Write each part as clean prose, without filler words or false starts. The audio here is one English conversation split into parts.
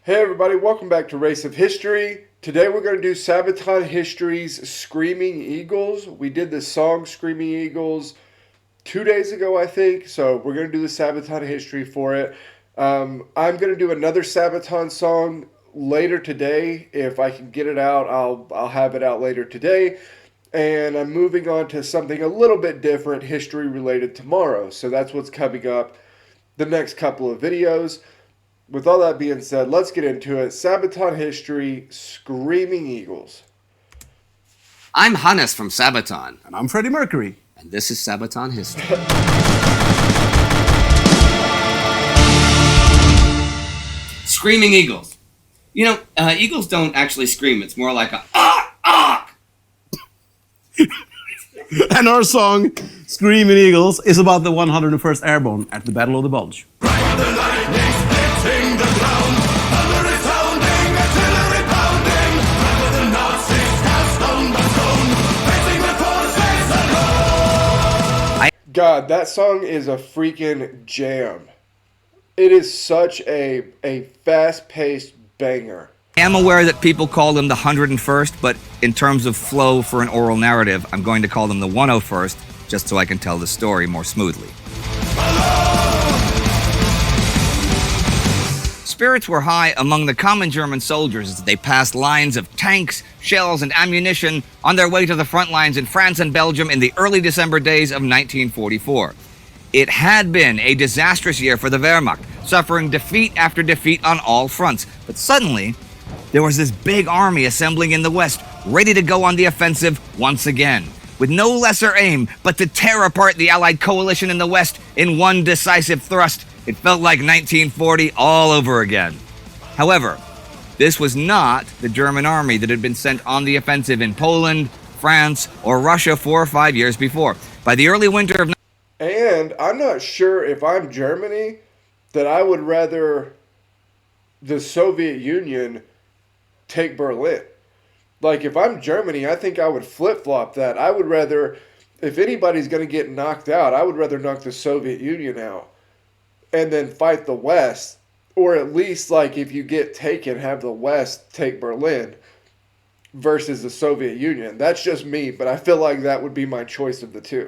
Hey everybody, welcome back to Race of History. Today we're going to do Sabaton History's Screaming Eagles. We did the song Screaming Eagles 2 days ago, I think, so we're going to do the Sabaton History for it. I'm going to do another Sabaton song later today. If I can get it out, I'll have it out later today. And I'm moving on to something a little bit different, history related tomorrow. So that's what's coming up the next couple of videos. With all that being said, let's get into it. Sabaton History, Screaming Eagles. I'm Hannes from Sabaton. And I'm Freddie Mercury. And this is Sabaton History. Screaming Eagles. You know, eagles don't actually scream. It's more like a ah, ah. And our song, Screaming Eagles, is about the 101st Airborne at the Battle of the Bulge. God, that song is a freaking jam. It is such a fast-paced banger. I am aware that people call them the 101st, but in terms of flow for an oral narrative, I'm going to call them the 101st, just so I can tell the story more smoothly. Spirits were high among the common German soldiers as they passed lines of tanks, shells, and ammunition on their way to the front lines in France and Belgium in the early December days of 1944. It had been a disastrous year for the Wehrmacht, suffering defeat after defeat on all fronts. But suddenly, there was this big army assembling in the West, ready to go on the offensive once again, with no lesser aim but to tear apart the Allied coalition in the West in one decisive thrust. It felt like 1940 all over again. However, this was not the German army that had been sent on the offensive in Poland, France, or Russia 4 or 5 years before. By the early winter of... And I'm not sure if I'm Germany that I would rather the Soviet Union take Berlin. Like, if I'm Germany, I think I would flip-flop that. I would rather, if anybody's going to get knocked out, I would rather knock the Soviet Union out and then fight the West. Or at least, like, if you get taken, have the West take Berlin versus the Soviet Union. That's just me, but I feel like that would be my choice of the two.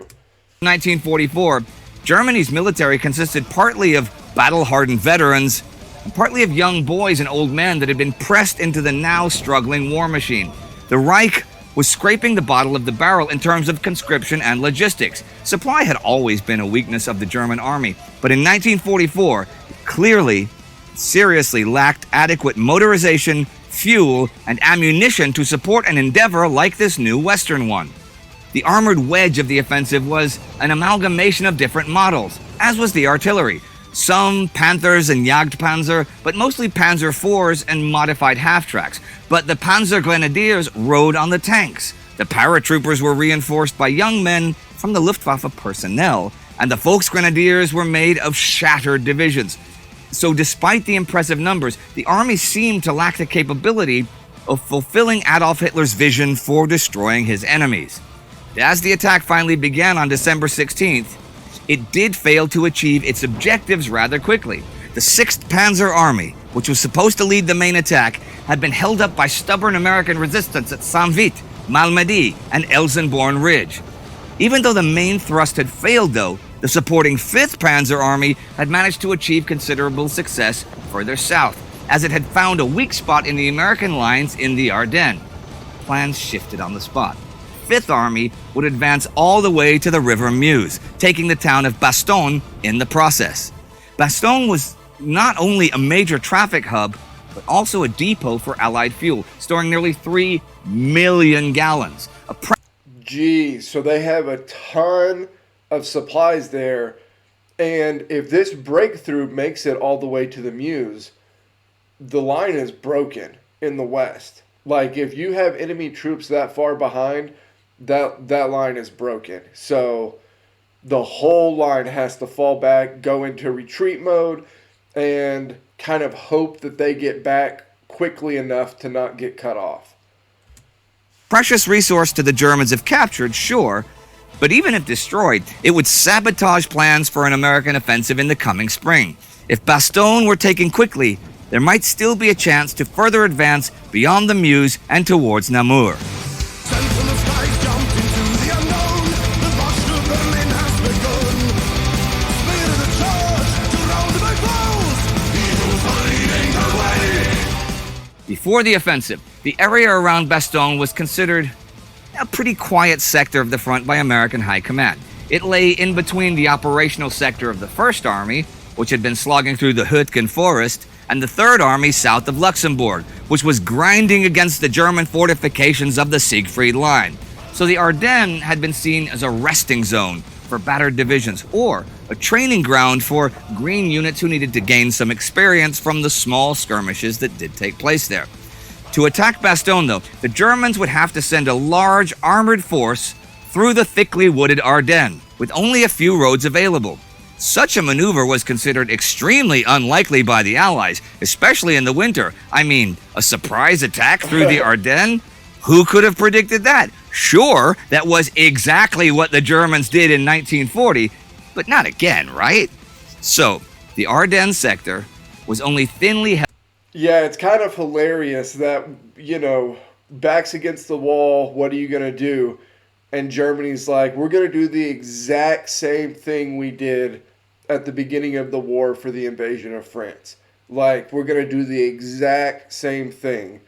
1944, Germany's military consisted partly of battle-hardened veterans and partly of young boys and old men that had been pressed into the now struggling war machine. The Reich was scraping the bottom of the barrel in terms of conscription and logistics. Supply had always been a weakness of the German army, but in 1944, it clearly, seriously lacked adequate motorization, fuel, and ammunition to support an endeavor like this new Western one. The armored wedge of the offensive was an amalgamation of different models, as was the artillery. Some Panthers and Jagdpanzer, but mostly Panzer IVs and modified half-tracks. But the Panzer Grenadiers rode on the tanks. The paratroopers were reinforced by young men from the Luftwaffe personnel, and the Volksgrenadiers were made of shattered divisions. So despite the impressive numbers, the army seemed to lack the capability of fulfilling Adolf Hitler's vision for destroying his enemies. As the attack finally began on December 16th, it did fail to achieve its objectives rather quickly. The 6th Panzer Army, which was supposed to lead the main attack, had been held up by stubborn American resistance at Saint-Vith, Malmedy, and Elsenborn Ridge. Even though the main thrust had failed, though, the supporting 5th Panzer Army had managed to achieve considerable success further south, as it had found a weak spot in the American lines in the Ardennes. Plans shifted on the spot. 5th Army would advance all the way to the River Meuse, taking the town of Bastogne in the process. Bastogne was not only a major traffic hub, but also a depot for Allied fuel, storing nearly 3 million gallons. Geez, so they have a ton of supplies there, and if this breakthrough makes it all the way to the Meuse, the line is broken in the West. Like, if you have enemy troops that far behind, that line is broken. So the whole line has to fall back, go into retreat mode, and kind of hope that they get back quickly enough to not get cut off. Precious resource to the Germans if captured, sure, but even if destroyed, it would sabotage plans for an American offensive in the coming spring. If Bastogne were taken quickly, there might still be a chance to further advance beyond the Meuse and towards Namur. Before the offensive, the area around Bastogne was considered a pretty quiet sector of the front by American High Command. It lay in between the operational sector of the First Army, which had been slogging through the Hütgen forest, and the Third Army south of Luxembourg, which was grinding against the German fortifications of the Siegfried Line. So the Ardennes had been seen as a resting zone for battered divisions, or a training ground for green units who needed to gain some experience from the small skirmishes that did take place there. To attack Bastogne, though, the Germans would have to send a large armored force through the thickly wooded Ardennes, with only a few roads available. Such a maneuver was considered extremely unlikely by the Allies, especially in the winter. I mean, a surprise attack through the Ardennes? Who could have predicted that? Sure, that was exactly what the Germans did in 1940, but not again, right? So, the Ardennes sector was only thinly held. Yeah, it's kind of hilarious that, backs against the wall, what are you going to do? And Germany's like, we're going to do the exact same thing we did at the beginning of the war for the invasion of France. Like, we're going to do the exact same thing.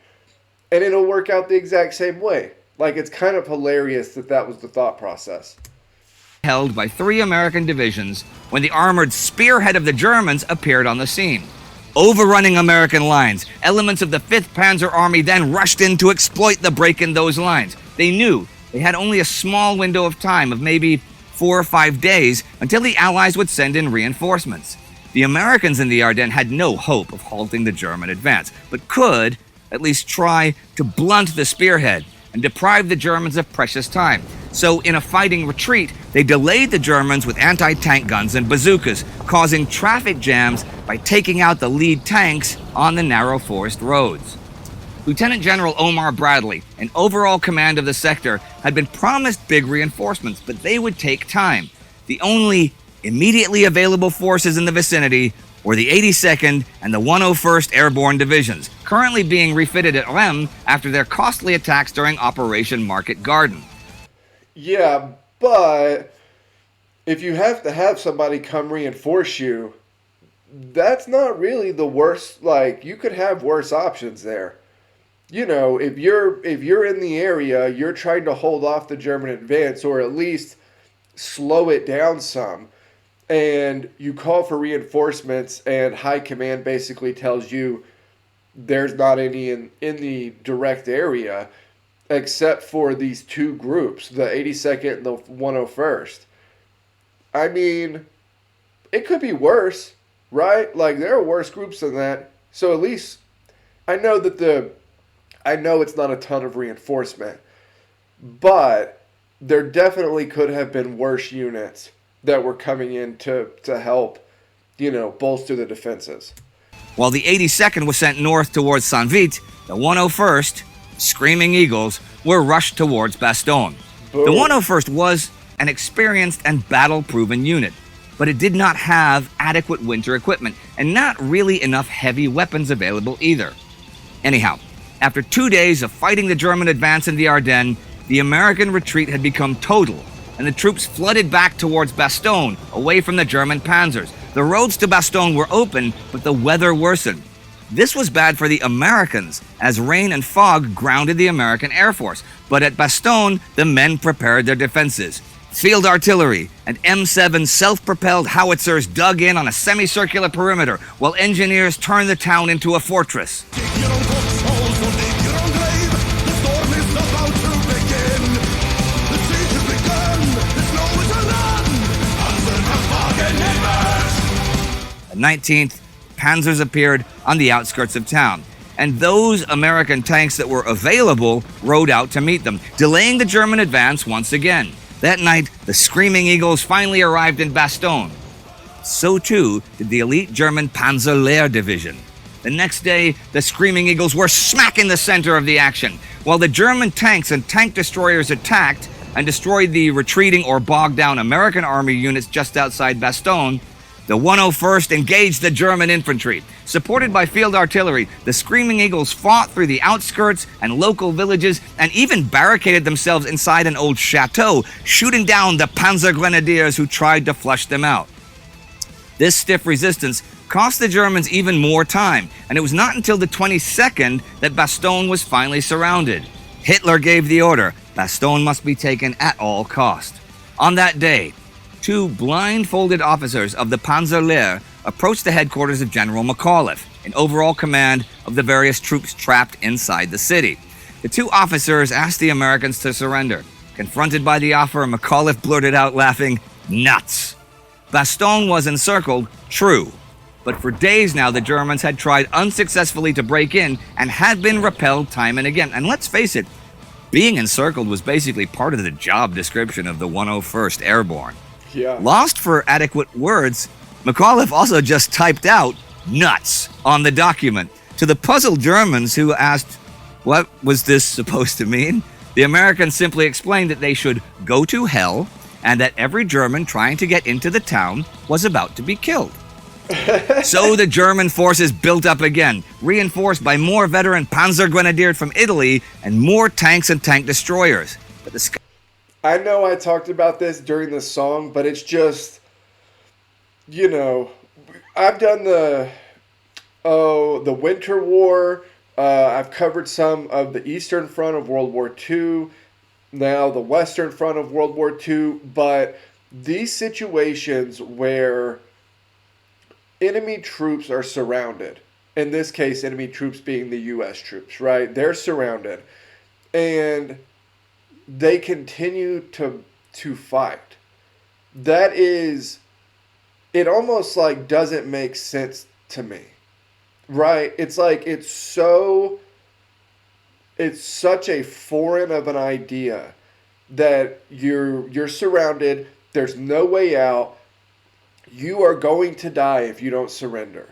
And it'll work out the exact same way. Like, it's kind of hilarious that that was the thought process. Held by 3 American divisions when the armored spearhead of the Germans appeared on the scene. Overrunning American lines, elements of the 5th Panzer Army then rushed in to exploit the break in those lines. They knew they had only a small window of time of maybe 4 or 5 days until the Allies would send in reinforcements. The Americans in the Ardennes had no hope of halting the German advance, but could at least try to blunt the spearhead and deprive the Germans of precious time. So in a fighting retreat, they delayed the Germans with anti-tank guns and bazookas, causing traffic jams by taking out the lead tanks on the narrow forest roads. Lieutenant General Omar Bradley, in overall command of the sector, had been promised big reinforcements, but they would take time. The only immediately available forces in the vicinity were the 82nd and the 101st Airborne Divisions, currently being refitted at Rheims after their costly attacks during Operation Market Garden. Yeah, but if you have to have somebody come reinforce you, that's not really the worst. Like, you could have worse options there. If you're in the area, you're trying to hold off the German advance, or at least slow it down some, and you call for reinforcements, and High Command basically tells you there's not any in the direct area, except for these 2 groups, the 82nd and the 101st. I mean, it could be worse, right? Like, there are worse groups than that. So at least I know it's not a ton of reinforcement, but there definitely could have been worse units that were coming in to help, bolster the defenses. While the 82nd was sent north towards Saint-Vit, the 101st, Screaming Eagles, were rushed towards Bastogne. Boom. The 101st was an experienced and battle-proven unit, but it did not have adequate winter equipment and not really enough heavy weapons available either. Anyhow, after 2 days of fighting the German advance in the Ardennes, the American retreat had become total, and the troops flooded back towards Bastogne, away from the German panzers. The roads to Bastogne were open, but the weather worsened. This was bad for the Americans, as rain and fog grounded the American Air Force. But at Bastogne, the men prepared their defenses. Field artillery and M7 self-propelled howitzers dug in on a semicircular perimeter, while engineers turned the town into a fortress. The 19th, panzers appeared on the outskirts of town, and those American tanks that were available rode out to meet them, delaying the German advance once again. That night, the Screaming Eagles finally arrived in Bastogne. So too did the elite German Panzer Lehr Division. The next day, the Screaming Eagles were smack in the center of the action. While the German tanks and tank destroyers attacked and destroyed the retreating or bogged down American army units just outside Bastogne, the 101st engaged the German infantry. Supported by field artillery, the Screaming Eagles fought through the outskirts and local villages and even barricaded themselves inside an old chateau, shooting down the Panzer Grenadiers who tried to flush them out. This stiff resistance cost the Germans even more time, and it was not until the 22nd that Bastogne was finally surrounded. Hitler gave the order, Bastogne must be taken at all cost. On that day, two blindfolded officers of the Panzerlehr approached the headquarters of General McAuliffe, in overall command of the various troops trapped inside the city. The two officers asked the Americans to surrender. Confronted by the offer, McAuliffe blurted out laughing, "Nuts!" Bastogne was encircled, true, but for days now the Germans had tried unsuccessfully to break in and had been repelled time and again. And let's face it, being encircled was basically part of the job description of the 101st Airborne. Yeah. Lost for adequate words, McAuliffe also just typed out "nuts" on the document. To the puzzled Germans who asked, what was this supposed to mean? The Americans simply explained that they should go to hell and that every German trying to get into the town was about to be killed. So the German forces built up again, reinforced by more veteran Panzer Grenadiers from Italy and more tanks and tank destroyers. But the sky... I know I talked about this during the song, but it's just, you know, I've done the Winter War. I've covered some of the Eastern Front of World War II, now the Western Front of World War II, but these situations where enemy troops are surrounded, in this case, enemy troops being the U.S. troops, right? They're surrounded, and they continue to fight. That is, it almost like doesn't make sense to me, right? It's like it's such a foreign of an idea that you're surrounded. There's no way out. You are going to die if you don't surrender.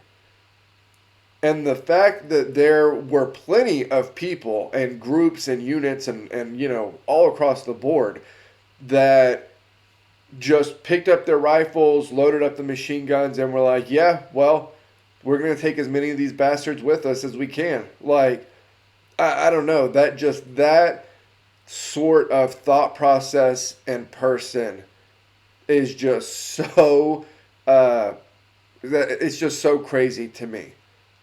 And the fact that there were plenty of people and groups and units and you know, all across the board that just picked up their rifles, loaded up the machine guns, and were like, yeah, well, we're going to take as many of these bastards with us as we can. Like, I don't know. That sort of thought process and person is just so, it's just so crazy to me.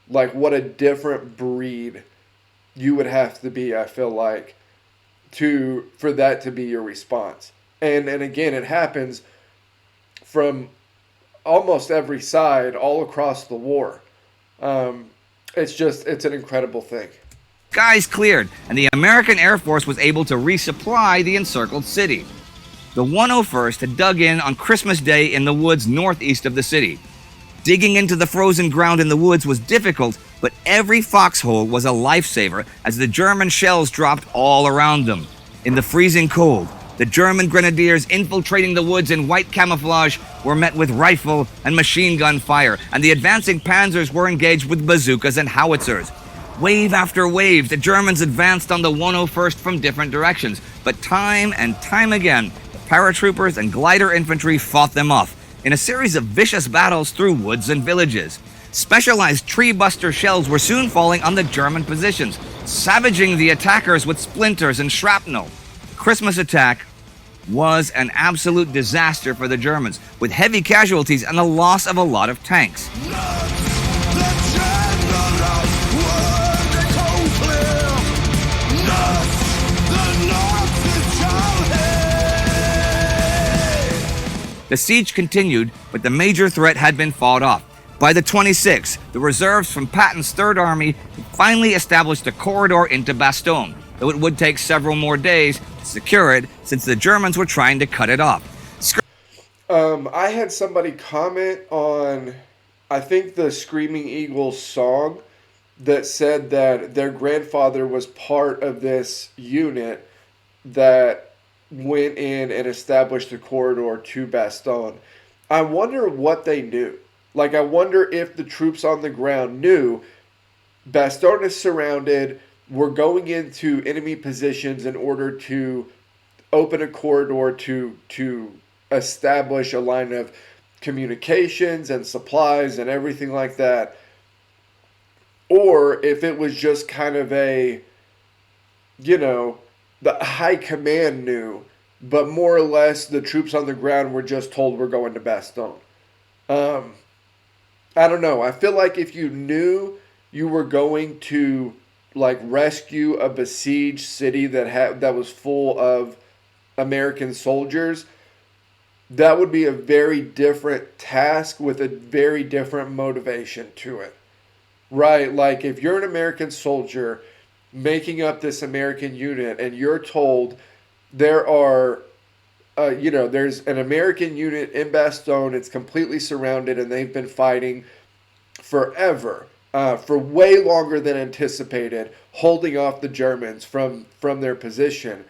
Like, what a different breed you would have to be, I feel like, for that to be your response. And again, it happens from almost every side all across the war. It's an incredible thing. Skies cleared, and the American Air Force was able to resupply the encircled city. The 101st had dug in on Christmas Day in the woods northeast of the city. Digging into the frozen ground in the woods was difficult, but every foxhole was a lifesaver as the German shells dropped all around them. In the freezing cold, the German grenadiers infiltrating the woods in white camouflage were met with rifle and machine gun fire, and the advancing panzers were engaged with bazookas and howitzers. Wave after wave, the Germans advanced on the 101st from different directions, but time and time again, the paratroopers and glider infantry fought them off in a series of vicious battles through woods and villages. Specialized tree buster shells were soon falling on the German positions, savaging the attackers with splinters and shrapnel. The Christmas attack was an absolute disaster for the Germans, with heavy casualties and the loss of a lot of tanks. The siege continued, but the major threat had been fought off. By the 26th, the reserves from Patton's Third Army had finally established a corridor into Bastogne, though it would take several more days to secure it since the Germans were trying to cut it off. I had somebody comment on, I think, the Screaming Eagles song that said that their grandfather was part of this unit that went in and established the corridor to Bastogne. I wonder what they knew. Like, I wonder if the troops on the ground knew Bastogne is surrounded, we're going into enemy positions in order to open a corridor to establish a line of communications and supplies and everything like that. or if it was just kind of the high command knew, but more or less the troops on the ground were just told we're going to Bastogne. I don't know. I feel like if you knew you were going to like rescue a besieged city that was full of American soldiers, that would be a very different task with a very different motivation to it. Right? Like if you're an American soldier making up this American unit and you're told there are there's an American unit in Bastogne, it's completely surrounded and they've been fighting forever, for way longer than anticipated, holding off the Germans from their position.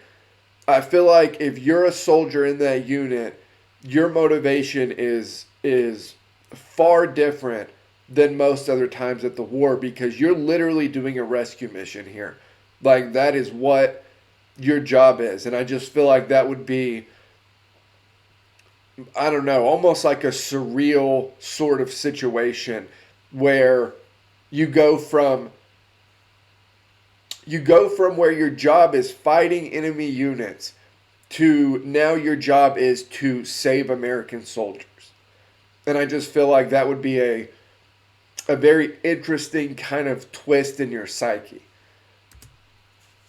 I feel like if you're a soldier in that unit, your motivation is far different than most other times at the war, because you're literally doing a rescue mission here. Like that is what your job is. And I just feel like that would be, I don't know, almost like a surreal sort of situation where you go from where your job is fighting enemy units to now your job is to save American soldiers. And I just feel like that would be a very interesting kind of twist in your psyche.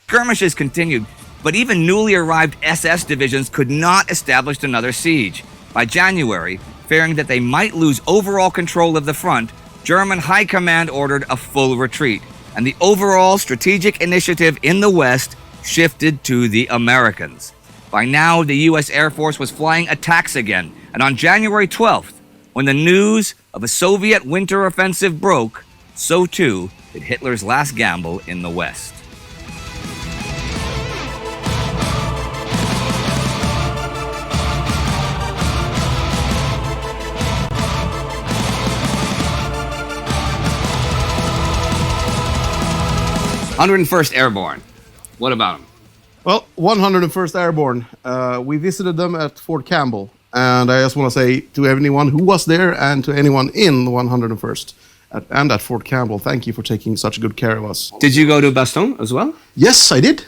Skirmishes continued, but even newly arrived SS divisions could not establish another siege. By January, fearing that they might lose overall control of the front, German High Command ordered a full retreat, and the overall strategic initiative in the West shifted to the Americans. By now, the U.S. Air Force was flying attacks again, and on January 12th, when the news of a Soviet winter offensive broke, so too did Hitler's last gamble in the West. (101st Airborne). What about them? Well, 101st Airborne, we visited them at Fort Campbell. And I just want to say to anyone who was there and to anyone in the 101st and at Fort Campbell, thank you for taking such good care of us. Did you go to Bastogne as well? Yes, I did.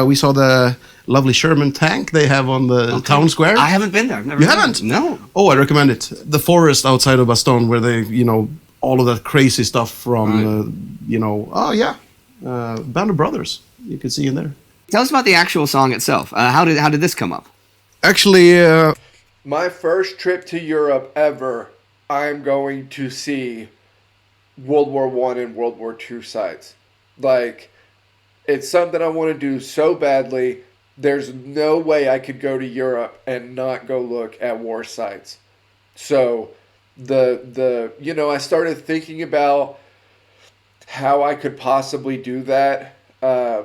We saw the lovely Sherman tank they have on the town square. I haven't been there. I've never You been. haven't? No. Oh, I recommend it. The forest outside of Bastogne where they, all of that crazy stuff from, Band of Brothers you could see in there. Tell us about the actual song itself. How did this come up? Actually, my first trip to Europe ever, I'm going to see World War I and World War II sites. Like, it's something I want to do so badly. There's no way I could go to Europe and not go look at war sites. So, I started thinking about how I could possibly do that a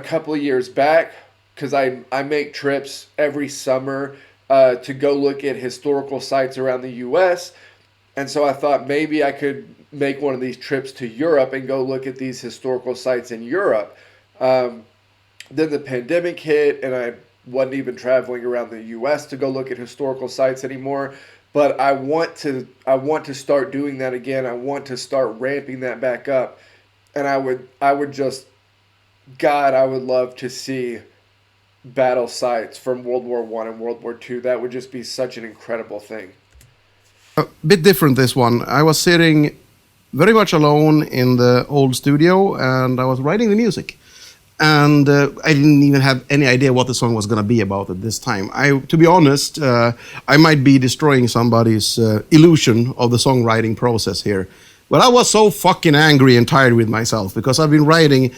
couple of years back, because I make trips every summer to go look at historical sites around the U.S. And so I thought maybe I could make one of these trips to Europe and go look at these historical sites in Europe. Then the pandemic hit and I wasn't even traveling around the U.S. to go look at historical sites anymore. But I want to start doing that again. I want to start ramping that back up. And I would love to see battle sites from World War I and World War II. That would just be such an incredible thing. a bit different this one. I was sitting very much alone in the old studio and I was writing the music. And I didn't even have any idea what the song was going to be about at this time. To be honest, I might be destroying somebody's illusion of the songwriting process here. But I was so fucking angry and tired with myself because I've been writing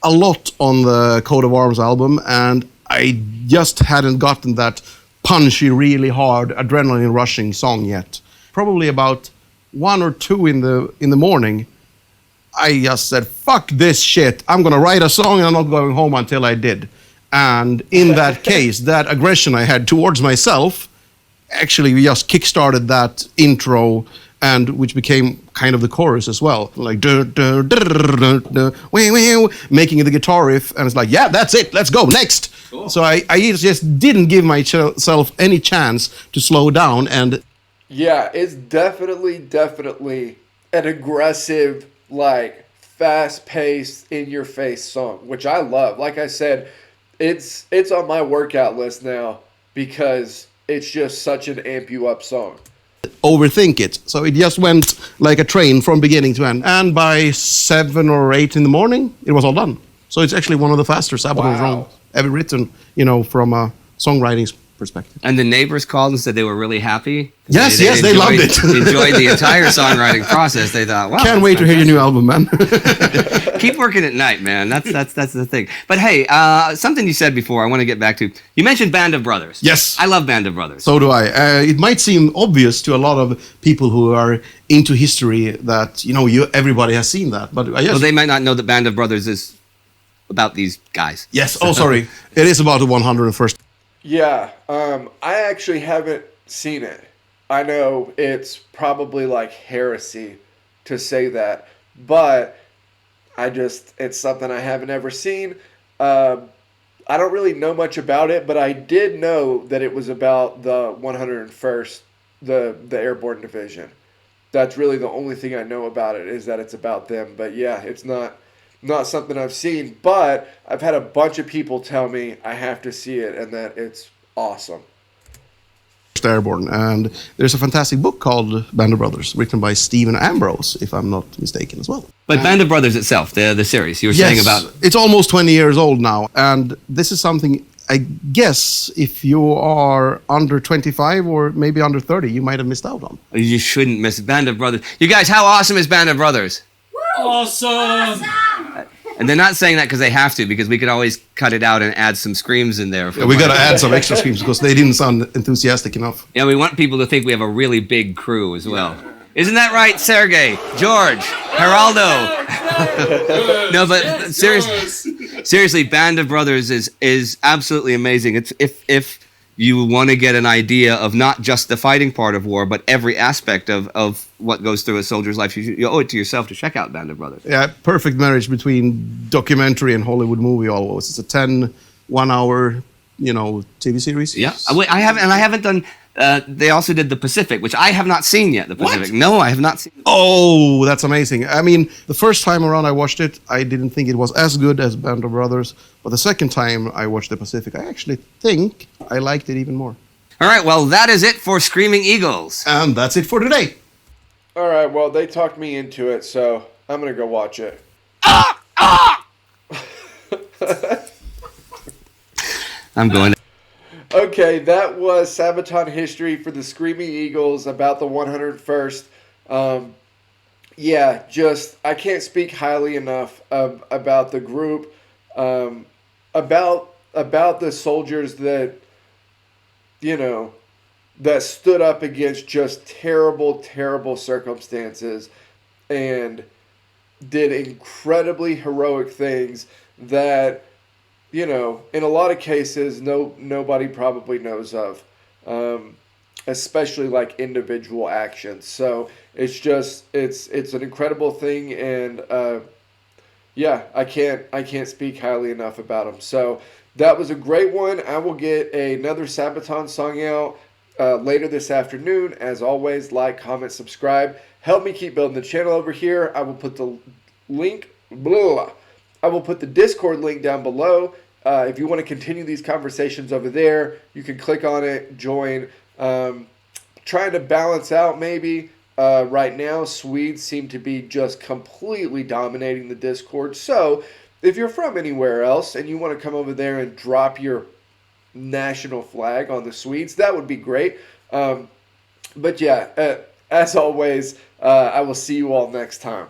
a lot on the Coat of Arms album and I just hadn't gotten that punchy, really hard, adrenaline rushing song yet. Probably about 1 or 2 in the morning, I just said, fuck this shit. I'm going to write a song and I'm not going home until I did. And in that case, that aggression I had towards myself, actually we just kickstarted that intro, and which became kind of the chorus as well. Like, making the guitar riff. And it's like, yeah, that's it. Let's go. Next. Cool. So I just didn't give myself any chance to slow down. And yeah, it's definitely an aggressive, like, fast-paced, in-your-face song, which I love. Like I said, it's on my workout list now because it's just such an amp you up song. Overthink it. So it just went like a train from beginning to end. And by 7 or 8 in the morning, it was all done. So it's actually one of the faster Sabaton songs ever written, from a songwriting perspective. And the neighbors called and said they were really happy. Yes, they loved it. Enjoyed the entire songwriting process. They thought, wow. Can't wait to hear your new album, man. Keep working at night, man. That's the thing. But hey, something you said before, I want to get back to. You mentioned Band of Brothers. Yes. I love Band of Brothers. So do I. It might seem obvious to a lot of people who are into history that, everybody has seen that. But well, they might not know that Band of Brothers is about these guys. Yes. Oh, sorry. It is about the 101st. Yeah. I actually haven't seen it. I know it's probably like heresy to say that, but it's something I haven't ever seen. I don't really know much about it, but I did know that it was about the 101st, the Airborne Division. That's really the only thing I know about it, is that it's about them. But yeah, it's not something I've seen, but I've had a bunch of people tell me I have to see it and that it's awesome. Airborne, and there's a fantastic book called Band of Brothers, written by Stephen Ambrose, if I'm not mistaken, as well. But Band of Brothers itself, the series you were saying about, it's almost 20 years old now, and this is something I guess if you are under 25 or maybe under 30, you might have missed out on. You shouldn't miss Band of Brothers. You guys, how awesome is Band of Brothers? Awesome! And they're not saying that because they have to, because we could always cut it out and add some screams in there. Yeah, we got to add some extra screams because they didn't sound enthusiastic enough. Yeah, we want people to think we have a really big crew as well. Isn't that right, Sergey, George, Geraldo? No, but seriously, Band of Brothers is absolutely amazing. It's if you want to get an idea of not just the fighting part of war, but every aspect of what goes through a soldier's life, you owe it to yourself to check out Band of Brothers. Yeah, perfect marriage between documentary and Hollywood movie almost. It's a 10 1-hour, TV series. Yeah, I haven't done. They also did The Pacific, which I have not seen yet. The Pacific. What? No, I have not seen. Oh, that's amazing. I mean, the first time around I watched it, I didn't think it was as good as Band of Brothers. But the second time I watched The Pacific, I actually think I liked it even more. All right, well, that is it for Screaming Eagles. And that's it for today. All right, well, they talked me into it, so I'm going to go watch it. I'm going to. Okay, that was Sabaton History for the Screaming Eagles about the 101st. I can't speak highly enough about the group, about the soldiers that, that stood up against just terrible, terrible circumstances and did incredibly heroic things that, in a lot of cases, nobody probably knows of, especially like individual actions. So it's an incredible thing, and I can't speak highly enough about them. So that was a great one. I will get another Sabaton song out later this afternoon. As always, like, comment, subscribe. Help me keep building the channel over here. I will put the link. I will put the Discord link down below. If you want to continue these conversations over there, you can click on it, join. Trying to balance out maybe. Right now, Swedes seem to be just completely dominating the Discord. So if you're from anywhere else and you want to come over there and drop your national flag on the Swedes, that would be great. But yeah, as always, I will see you all next time.